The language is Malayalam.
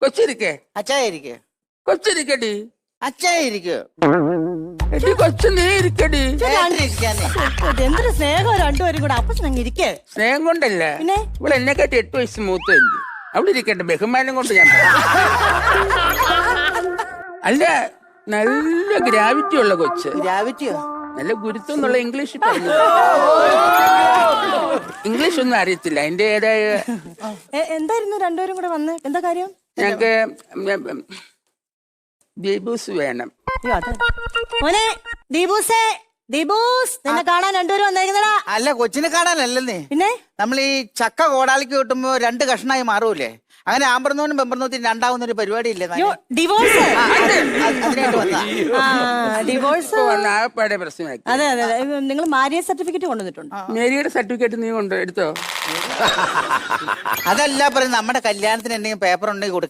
കൊച്ചിരിക്കേ അച്ചായിരിക്കേ കൊച്ചിരിക്കടി അച്ചായിരിക്കോ എടി കൊച്ചു നീ ഇരിക്കടി. എന്തൊരു സ്നേഹം രണ്ടുപേരും കൂടെ. അപ്പച്ചൻ അങ്ങ് ഇരിക്കേ. സ്നേഹം കൊണ്ടല്ല, പിന്നെ? ഇവിടെ എന്നെക്കാട്ടി 8 വയസ്സ് മൂത്തല്ലേ. അവിടെ ഇരിക്കട്ടെ, ബഹുമാനം കൊണ്ട് ഞാൻ പറയാം. അല്ല, നല്ല ഗ്രാവിറ്റി ഉള്ള കൊച്ച്. ഗ്രാവിറ്റിയോ? നല്ല ഗുരുത്വം എന്നുള്ള ഇംഗ്ലീഷിൽ പറഞ്ഞു. ഇംഗ്ലീഷ് ഒന്നും അറിയത്തില്ല. അതിന്റെ ഏതായ എന്തായിരുന്നു രണ്ടുപേരും കൂടെ വന്ന്? എന്താ കാര്യം? ഞങ്ങക്ക് ബേബൂസ് വേണം. മോനെ ദീപൂസേ, ദീപൂസ് നിന്നെ കാണാൻ രണ്ടുപേരും വന്നേക്കുന്നടാ. അല്ല, കൊച്ചിനെ കാണാനല്ലേ. പിന്നെ നമ്മൾ ഈ ചക്ക കോടാലിക്ക് കിട്ടുമ്പോ 2 കഷ്ണമായി മാറൂലേ? അങ്ങനെ ആമ്പർന്നോനും പെമ്പർന്നോത്തിനും രണ്ടാവുന്ന ഒരു പരിപാടി ഇല്ലേ? ഡിവോഴ്സ്. അതിനായിട്ട് വന്നാ. ഡിവോഴ്സ് ആകപ്പാടെ പ്രശ്നമാക്കി. അതെ അതെ അതെ. നിങ്ങൾ മാര്യേജ് സർട്ടിഫിക്കറ്റ് കൊണ്ടുവന്നിട്ടുണ്ട്? മേരിയുടെ സർട്ടിഫിക്കറ്റ് നീ കൊണ്ട് എടുത്തോ? അതല്ല പറയുന്നത്, നമ്മുടെ കല്യാണത്തിന് എന്തെങ്കിലും പേപ്പർ ഉണ്ടെങ്കിൽ